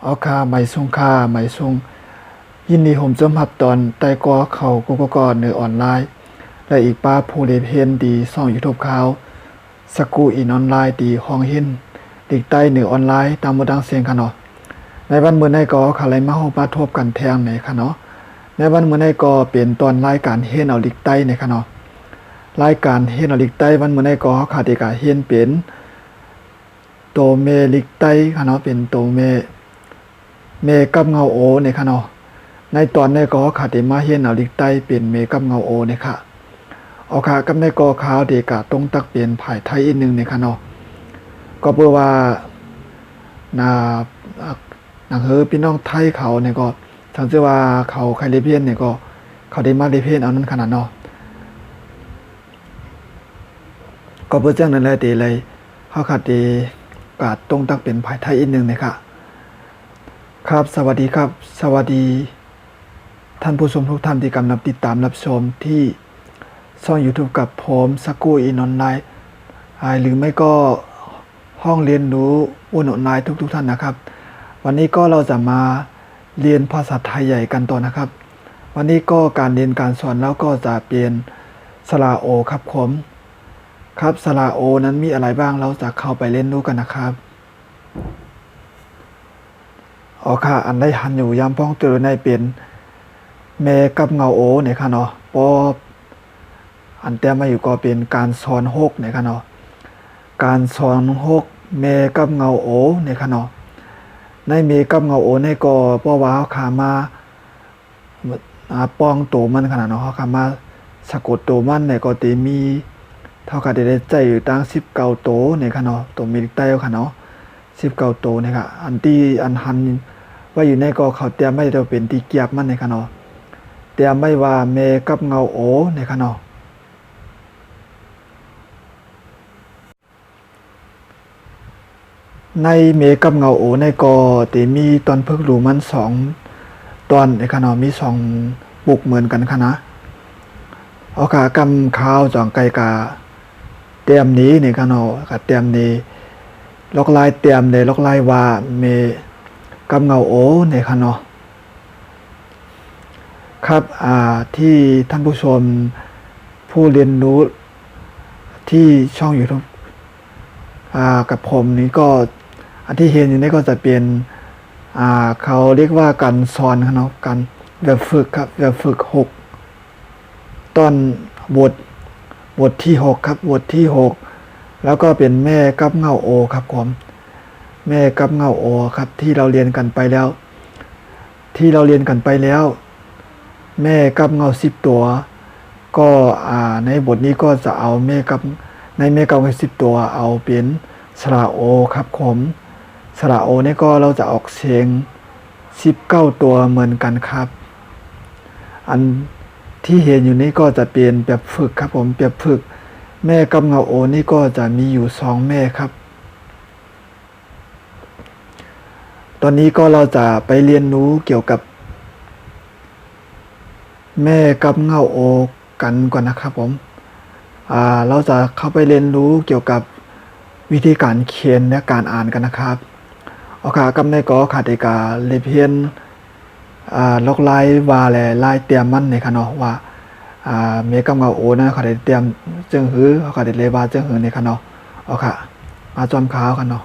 เอาค่าไม่ส่งค่าไม่ส่งยินดีผมจำหับตอนไต้กอเขากุกกอเนื้อออนไลน์และอีกป้าผู้เล่นเห็นดีซ่องยูทูบข่าวสกูอินออนไลน์ดีห้องเห็นดิกใต้เนื้อออนไลน์ตามบดังเสียงค่ะเนาะในวันมื้อในก็ขาเลยมาเฮามาทบกันแทงในค่ะเนาะในวันมื้อในก็เป็นตอนรายการเห็นเอาดิกใต้ในค่ะเนาะรายการเห็นเอาดิกใต้วันมื้อในก็ขาดกะเห็นเป็นโตเมลิกใต้ค่ะเนาะเป็นโตเมกับเงาโอในค่ะเนาะในตอนในก็ขาดมาเห็นเอาดิกใต้เป็นเมกับเงาโอในค่ะเอาค่ะกับในก็ขาวเดกะตรงตักเป็นภายไทยอีกนึงในค่ะเนาะก็เพื่อว่าหนังพี่น้องไทยเขาเนี่ยก็ทั้งที่ว่าเขาใครเรียเพียนเนี่ยก็เขาได้มาเรียเพียนเอานั้นขนาดเนาะก็เพื่อแจ้งนั่นแหละตีเลยเขาขาดตีกาดตรงตักเป็นภายไทยอีกนึงนะครับครับสวัสดีครับสวัสดีท่านผู้ชมทุกท่านที่กำลังติดตามรับชมที่ช่อง YouTube กับผมสกูอินออนไลน์หรือไม่ก็ห้องเรียนรู้ออนไลน์ทุกท่านนะครับวันนี้ก็เราจะมาเรียนภาษาไทยใหญ่กันต่อนะครับวันนี้ก็การเรียนการสอนแล้วก็จะเปลี่ยนสระโอครับผมครับสระโอนั้นมีอะไรบ้างเราจะเข้าไปเล่นรู้กันนะครับอ๋อค่ะอันได้หันอยู่ยามพ้องเจอในเป็นเมกับเงาโอเนี่ยค่ะเนาะปออันแต่มาอยู่ก็เป็นการสอนหกเนี่ยค่ะเนาะการสอนหกเมกับเงาโอเนี่ยค่ะเนาะในเมกับเงาโอในก็เพราะว่าเขาขามาป้องตัวมันขนาดเนาะเขาขามาสะกดตัวมันเนี่ยก็ตีมีเท่ากับได้ใจอยู่ตั้ง19ตัวเนี่ยค่ะเนาะตัวมีใต้ค่ะเนาะ19ตัวเนี่ยค่ะอันที่อันหันว่าอยู่ในก็เขาเตรียมไม่ได้เป็นตีเกียบมันเนี่ยค่ะเนาะเตรียมไม่ว่าเมกับเงาโอเนี่ยค่ะเนาะในเมกับเงาโอในกอตีมีตอนพึกหลูมัน2ตอนในค่ะเนาะมี2ปุกเหมือนกันค่ะนะเอาขากำข้าวจองไก่กาเตรียมนี้ในค่ะเนาะกะเตรียมนี้ลอกลายเตรียมในลอกลายว่าเมกับเงาโอในค่ะเนาะครับที่ท่านผู้ชมผู้เรียนรู้ที่ช่อง YouTube กับผมนี้ก็อันที่เห็นอยู่นี่ก็จะเป็นเขาเรียกว่าการสอนครับเนาะการแบบฝึกครับแบบฝึก6ตอนบทที่6ครับบทที่6แล้วก็เป็นแม่กับเงาโอครับผมแม่กับเงาโอครับที่เราเรียนกันไปแล้วแม่กับเงา10ตัวก็ในบทนี้ก็จะเอาแม่กับ10ตัวเอาเป็นสระโอครับผมสระโอนี่ก็เราจะออกเสียง19ตัวเหมือนกันครับอันที่เห็นอยู่นี่ก็จะเป็นแบบฝึกครับผมแบบฝึกแม่กับเงาโอนี่ก็จะมีอยู่2แม่ครับตอนนี้ก็เราจะไปเรียนรู้เกี่ยวกับแม่กับเงาโอกันก่อนนะครับผมเราจะเข้าไปเรียนรู้เกี่ยวกับวิธีการเขียนและการอ่านกันนะครับเอาค่ะกำในก็ขาดเอกาเลเพียนลอกลายว่าแลลายเตรียมมันในค่ะเนาะว่าเมกับเงาโอนะเขาได้เตรียมจึงหือเขาได้เลยว่าจึงหือในค่ะเนาะเอาค่ะมาจอมขาวกันเนาะ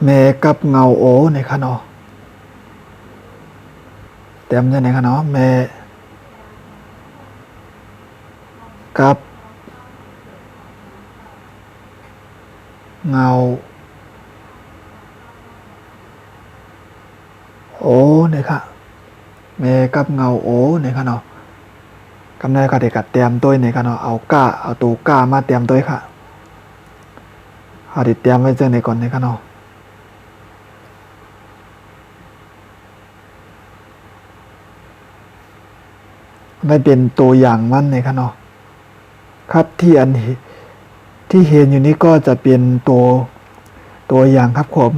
เมกับเงาโอในค่ะเนาะเตรียมจะไหนค่ะเนาะเมกับเงาโอเนี่ยค่ะแม่กับเงาโอเนี่ยค่ะเนาะกำเนิดก็ได้กัดเตรียมตัวเนี่ยค่ะเนาะเอาตัวก้ามาเตรียมตัวค่ะเอาดิเตรียมไว้เจอในก่อนเนี่ยค่ะเนาะไม่เป็นตัวอย่างมันเนี่ยค่ะเนาะครับที่อันนี้ที่เห็นอยู่นี้ก็จะเป็นตัวอย่างครับผม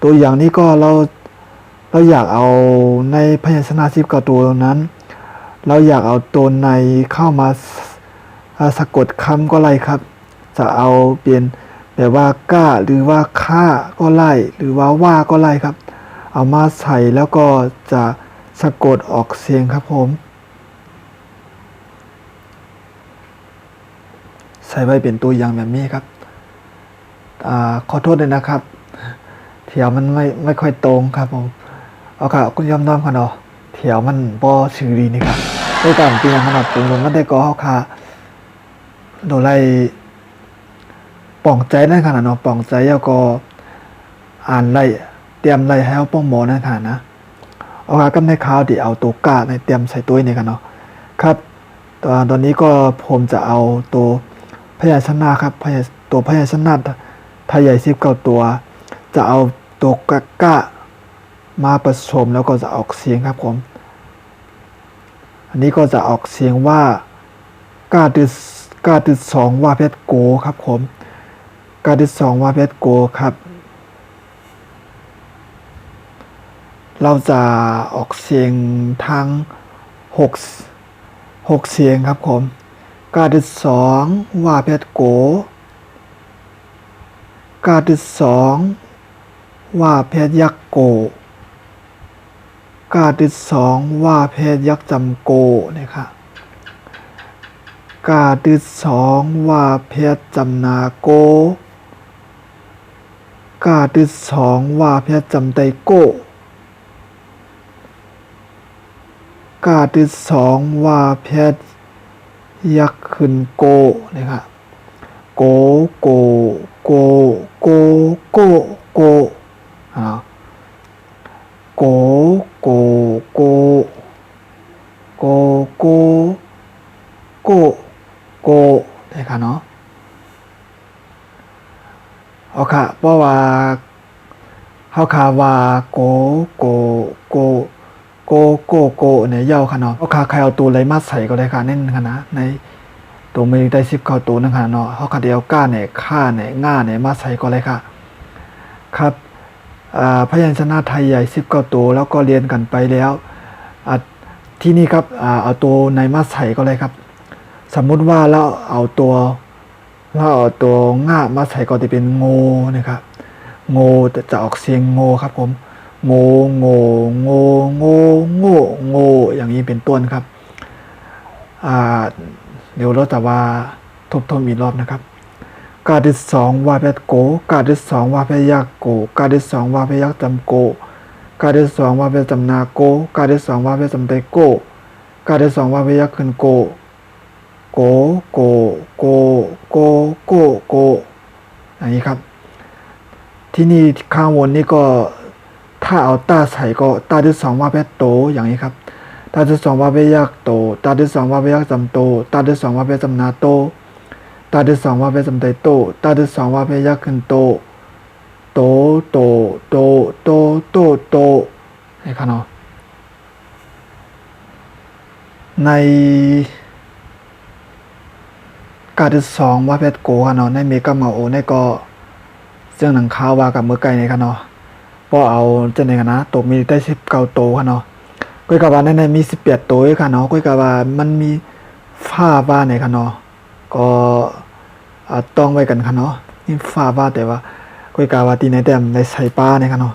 ตัวอย่างนี้ก็เราอยากเอาในพยัญชนะ19ตัวนั้นเราอยากเอาตัวในเข้ามาสะกดคำก็ไรครับจะเอาเป็น แบบว่ากล้าหรือว่าค่าก็ไล่หรือว่าก็ไล่ครับเอามาใส่แล้วก็จะสะกดออกเสียงครับผมใส่ไว้เป็นตัวอย่างแบบนี้ครับขอโทษด้วยนะครับเถียวมันไม่ค่อยตรงครับผมเอาค่ะคุณยอมน้อมค่ะเนาะเถียวมันบ่ชื่อดีนี่ครับด้วยการเปลี่ยนขนาดปรุงลงมันได้ก็เฮาค่ะโดไล่ป่องใจนั่นขนาดเนาะป่องใจแล้วก็อ่านไล่เตรียมไล่ให้เฮาป้องหมอนั่นขนาดนะเอาค่ะกับในข่าวที่เอาตัวกล้าในเตรียมใส่ตัวนี่กันเนาะครับตอนนี้ก็ผมจะเอาตัวพยัญชนะครับตัวพยัญชนะไทยใหญ่19ตัวจะเอาตัวกะมาผสมแล้วก็จะออกเสียงครับผมอันนี้ก็จะออกเสียงว่ากาดึด2ว่าเพชรโกครับผมกาดึด2ว่าเพชรโกครับเราจะออกเสียงทั้ง6เสียงครับผมกาดึด2ว่าเพชรโกกาดึด2ว่าเพชรยักษ์โกกาดึด2ว่าเพชรยักษ์จำโกนะครับกาดึด2ว่าเพชรจำนาโกกาดึด2ว่าเพชรจำไตโกกาดึด2ว่าเพชรยักษ์ขึ้นโกนะครับโกโกโกโกโกโกโกโกโกโกโกโกโกนะครับเนาะเอาค่ะเพราะว่าเฮาคาว่าโกโกโกโกโกโกเนี่ยยาวค่ะเนาะเฮาคาใครเอาตัวอะไรมาใส่ก็ได้ค่ะเน้นค่ะนะในตัวมีได้19ตัวนั่นค่ะเนาะเฮาคาเดียวก้าเนี่ยค่าเนี่ยง่าเนี่ยมาใส่ก็เลยค่ะครับพยัญชนะไทยใหญ่19ตัวแล้วก็เรียนกันไปแล้วที่นี่ครับเอาตัวในมาใส่ก็เลยครับสมมุติว่าเราเอาตัวง่ามาใส่ก็จะเป็นโงนะครับโงจะออกเสียงโงครับผมโงโงโงโงโงโงอย่างนี้เป็นต้นครับเดี๋ยวเราจะว่าทบทวนอีกรอบนะครับกาดึด2ว่าเพชรโกกาดึด2ว่าเพชรยักษ์โกกาดึด2ว่าเพชรยักษ์จำโกกาดึด2ว่าเพชรจำนาโกกาดึด2ว่าเพชรจำไตโกกาดึด2ว่าเพชรยักษ์ขึ้นโกโกโกโกโกโกโกอย่างนี้ครับที่นี่ข้างบนนี่ก็ถ้าเอาตาใส่ก็ตาดึด2ว่าเพชรโตอย่างนี้ครับตาดึด2ว่าเพชรยักษ์โตตาดึด2ว่าเพชรยักษ์จำโตตาดึด2ว่าเพชรจำนาโตตาดึด2ว่าเพชรจำไตโตตาดึด2ว่าเพชรยักษ์ขึ้นโตโตโตโตโตโตโตนี่ครับเนาะในกาดึด2ว่าเพชรโกค่ะเนาะในเมกะมาโอในก็เรื่องหนังข่าวว่ากับเมื่อไกลในค่ะเนาะพอเอาจะในกันนะตกมีได้19โตค่ะเนาะก้อยกะว่าในมี18โตค่ะเนาะก้อยกะว่ามันมีฟ้าว่าในค่ะเนาะก็ต้องไว้กันค่ะเนาะนี่ฟ้าว่าแต่ว่าก้อยกะว่าตีในแต่ในใส่ปลาในค่ะเนาะ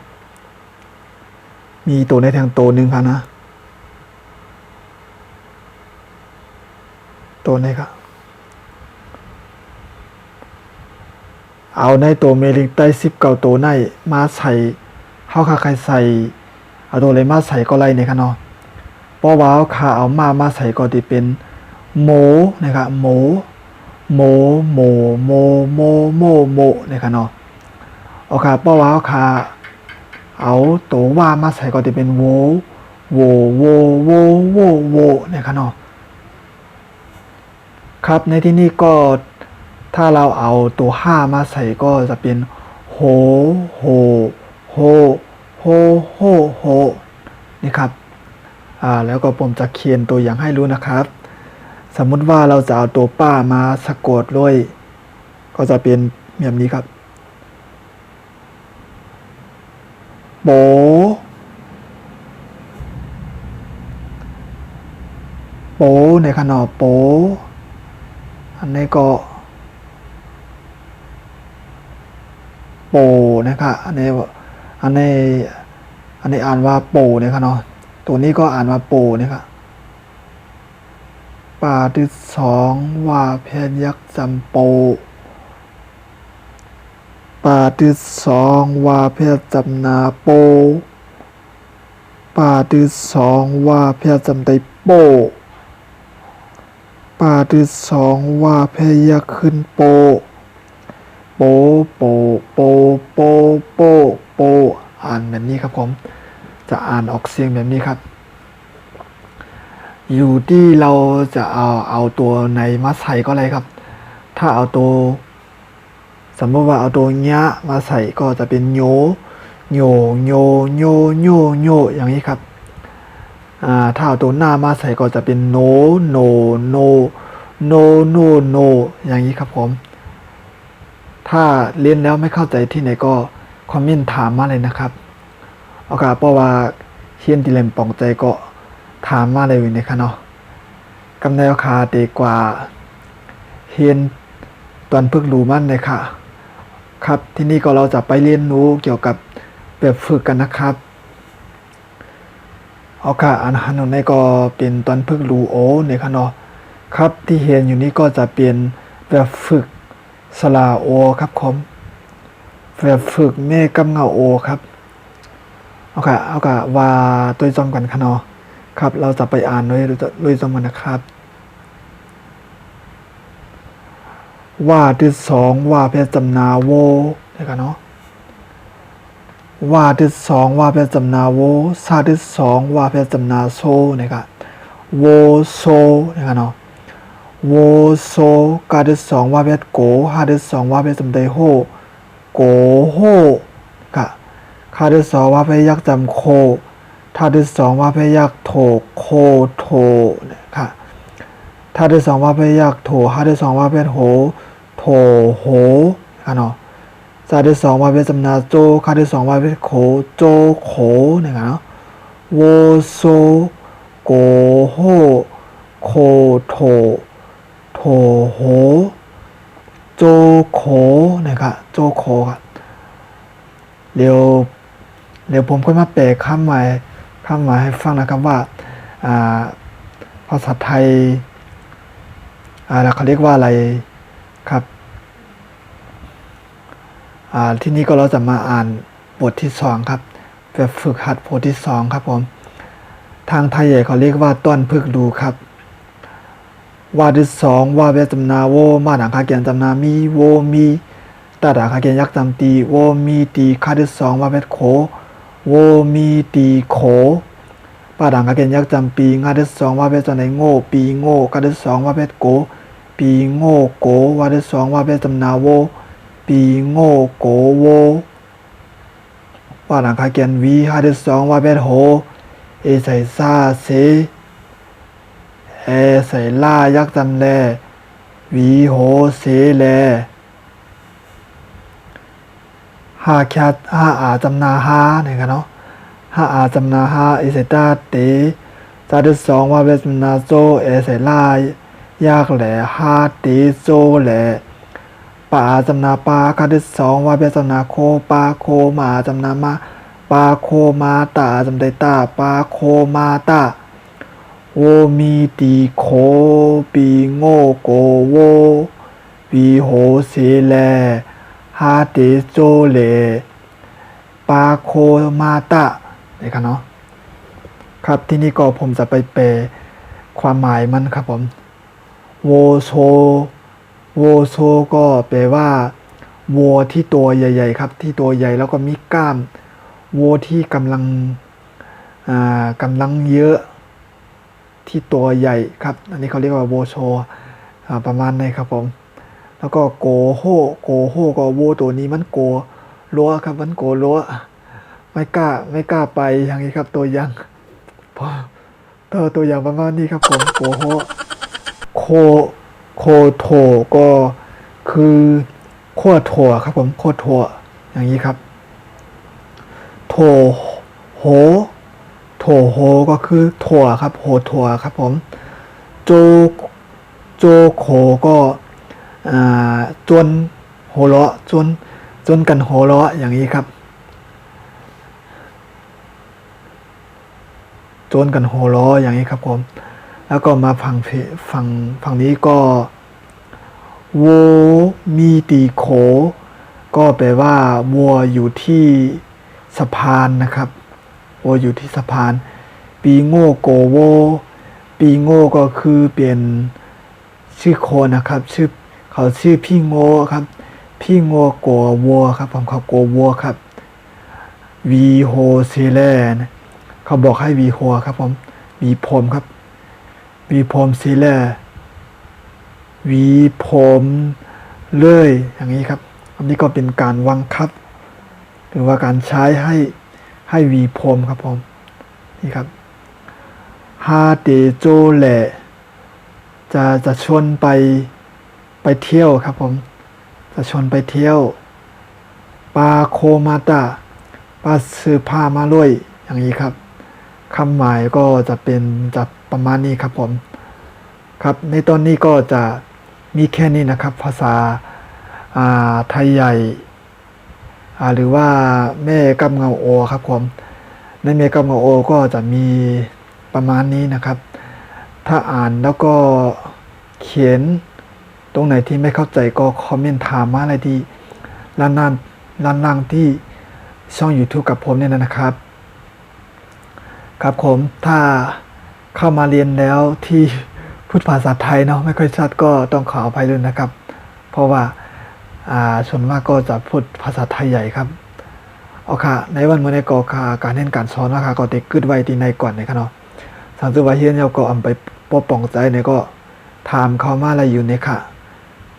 มีตัวในแทงโตนึงค่ะนะตัวนี้ครับเอาในตัวเมลิงใต้19ตัวในมาใส่เฮาค่ะใครใส่เอาตัวอะไรมาใส่ก็ไล่เนี่ยค่ะเนาะเพราะว่าค่ะเอามาใส่ก็ที่เป็นโมนะครับโมเนี่ยค่ะเนาะเอาค่ะเพราะว่าค่ะเอาตัวว่ามาใส่ก็ที่เป็นโวเนี่ยค่ะเนาะครับในที่นี้ก็ถ้าเราเอาตัว5มาใส่ก็จะเป็นโหนี่ครับแล้วก็ผมจะเขียนตัวอย่างให้รู้นะครับสมมุติว่าเราจะเอาตัวป้ามาสะกดด้วยก็จะเป็นแบบนี้ครับโปในขนาดโปอันนี้ก็ โปนะคะอันนี้อ่านว่าโปนะคะเนาะตัวนี้ก็อ่านว่าโปนะคะป่าที่สองว่าเพนยักษ์จำโปป่าที่สองว่าเพนจำนาโปป่าที่สองว่าเพนจำไดโปป่าที่สองว่าเพนยักษ์ขึ้นโปโปโปโปโปโปโปอ่านแบบนี้ครับผมจะอ่านออกเสียงแบบนี้ครับอยู่ที่เราจะเอาตัวในมาใส่ก็เลยครับถ้าเอาตัวสมมติว่าเอาตัวเนี้ยมาใส่ก็จะเป็นโยโยโยโยโยโยอย่างนี้ครับถ้าเอาตัวหน้ามาใส่ก็จะเป็นโนโนโนโนโนโนอย่างนี้ครับผมถ้าเรียนแล้วไม่เข้าใจที่ไหนก็คอมเมนต์ถามมาเลยนะครับโอกาสเพราะว่าเฮียนที่เล่มปองใจก็ถามมาเลยนะคะเนาะกำแนวคาเตกว่าเฮียนตอนพึกรู้มั่นเลยค่ะครับที่นี่ก็เราจะไปเรียนรู้เกี่ยวกับแบบฝึกกันนะครับโอกาสอันหันในก็เป็นตอนพึกรู้โอเนี่ยค่ะเนาะครับที่เห็นอยู่นี้ก็จะเป็นแบบฝึกสลาโอครับผมแบบฝึกแม่กำเงาโอครับเอาค่ะว่าตัวจอมกันค่ะเนาะครับเราจะไปอ่านด้วยจอมกันนะครับว่าที่สองว่าเพชรจำนาโวนะครับเนาะว่าที่สองว่าเพชรจำนาโวซาที่สองว่าเพชรจำนาโซนะครับโวโซนะครับเนาะโวโซกาที่สองว่าเพชรโกฮาที่สองว่าเพชรจำไดโฮโกโฮค่ะคาที่สองว่าเพชรยักษ์จำโคท่าที่สองว่าเพชรยักษ์โถโคโถนะคะท่าที่สองว่าเพชรยักษ์โถท่าที่สองว่าเพชรโหโถโหเนาะซาที่สองว่าเพชรจำนาโจคาที่สองว่าเพชรโขโจโขเนี่ยเนาะโวโซโกโฮโคโถโถโหโจโขนะครับโจโขครับเดี๋ยวผมก็มาแปลคำใหม่ให้ฟังนะครับว่าภาษาไทยเขาเรียกว่าอะไรครับที่นี้ก็เราจะมาอ่านบทที่2ครับแบบฝึกหัดบทที่2ครับผมทางไทยใหญ่เขาเรียกว่าต้นพึกดูครับว่าที่2ว่าเวจำนาโวมาดังคาเกียนจำนามีโวมีตาดังคาเกียนยักษ์จำตีโวมีตีคาที่2ว่าเวทโขโวมีตีโขป้าดังคาเกียนยักษ์จำปีงาที่2ว่าเวจำในโง่ปีโง่คาที่2ว่าเวทโกปีโง่โกว่าที่2ว่าเวจำนาโวปีโง่โกโวป้าดังคาเกียนวีฮาที่2ว่าเวทโหเอใส่ซาเซเอใส่ล่ายักษ์จำแลวีโหเสแลฮาแคทฮาอาจำนาฮาเนี่ยกันเนาะฮาอาจำนาฮาเอใส่ตาเตซาที่2ว่าเวจำนาโซเอใส่ล่ายากแหลฮาเตโซแหลปาจำนาปาคาที่2ว่าเวจำนาโคปาโคมาจำนามาปาโคมาตาจำได้ตาปาโคมาตาโวมีตีโคปีโง่โกโวปีโหเสแลฮาเตโจเลปาโคมาตะนี่ครับเนาะครับที่นี่ก็ผมจะไปแปลความหมายมันครับผมโวโซก็แปลว่าวัวที่ตัวใหญ่ๆครับที่ตัวใหญ่แล้วก็มีกล้ามวัวที่กำลังเยอะที่ตัวใหญ่ครับอันนี้เขาเรียกว่าโวโชประมาณนี้ครับผมแล้วก็โกโฮก็โวตัวนี้มันโกลัวครับมันโกลัวไม่กล้าไปอย่างนี้ครับตัวอย่างตัวอย่างประมาณนี้ครับผมโกโฮโคโถก็คือขั้วถั่วครับผมขั้วถั่วอย่างนี้ครับโถโหก็คือถั่วครับโหถั่วครับผมโจโขก็จวนโหเลาะจวน จนกันหัวเราะอย่างนี้ครับจนกันหัวเราะอย่างนี้ครับผมแล้วก็มาฝั่งนี้ก็วัวมีตีโขก็แปลว่าวัวอยู่ที่สะพานนะครับวัวอยู่ที่สะพานปีโง่โกโวปีโง่ก็คือเป็นชื่อโคนะครับเขาชื่อพี่โง่ครับพี่โง่โกวัวครับผมเขาโกวัวครับวีโฮเซเลนเขาบอกให้วีโฮครับผมวีพรมครับวีพรมเซเลวีพรมเลยอย่างนี้ครับอันนี้ก็เป็นการวังคับหรือว่าการใช้ให้วีพรมครับผมนี่ครับฮาเตโจแหละจะชวนไปเที่ยวครับผมจะชวนไปเที่ยวปาโคมาตาปาซื้อผ้ามาด้วยอย่างนี้ครับคำหมายก็จะประมาณนี้ครับผมครับในตอนนี้ก็จะมีแค่นี้นะครับภาษาไทยใหญ่หรือว่าแม่กำเงาโอครับผมในแม่กำเงาโอก็จะมีประมาณนี้นะครับถ้าอ่านแล้วก็เขียนตรงไหนที่ไม่เข้าใจก็คอมเมนต์ถามมาอะไรที่ล่างที่ช่อง YouTube กับผมเนี่ยนะครับครับผมถ้าเข้ามาเรียนแล้วที่พูดภาษาไทยเนาะไม่ค่อยชัดก็ต้องขออภัยด้วยนะครับเพราะว่าส่วนมากก็จะพูดภาษาไทยใหญ่ครับเอาค่ะในวันเมื่อในก็การเรียนการสอนนะคะก็ติดกึดไว้ที่ในก่อนนะครับเนาะสังสุวาเฮียนเราก็เอาไปปกป้องใจเนี่ยก็ถามเขามาอะไรอยู่เนี่ยค่ะ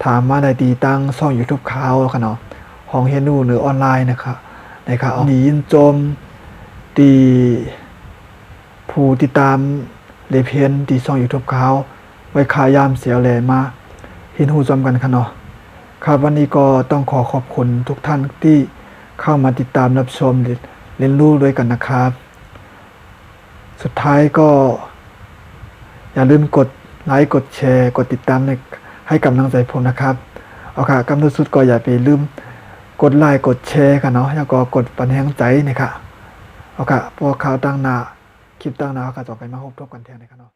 ถามมาอะไรตีตั้งช่อง YouTube เขาค่ะเนาะของเฮียนูหรือออนไลน์นะครับเอาดียินจมตีผู้ติดตามเลเพียนตีช่อง YouTube เขาไว้ขายามเสียแลมาเห็นหูจอมกันค่ะเนาะครับวันนี้ก็ต้องขอบคุณทุกท่านที่เข้ามาติดตามรับชมเรียนรู้ด้วยกันนะครับสุดท้ายก็อย่าลืมกดไลค์กดแชร์กดติดตามให้กำลังใจผมนะครับเอาค่ะกำหนดสุดก็อย่าไปลืมกดไลค์กดแชร์กันเนาะแล้วก็กดปันแห่งใจนะครับเอาค่ะพวกข่าวตั้งหน้าคลิปตั้งหน้าค่ะต่อไปมาพบกันแทนนะครับเนาะ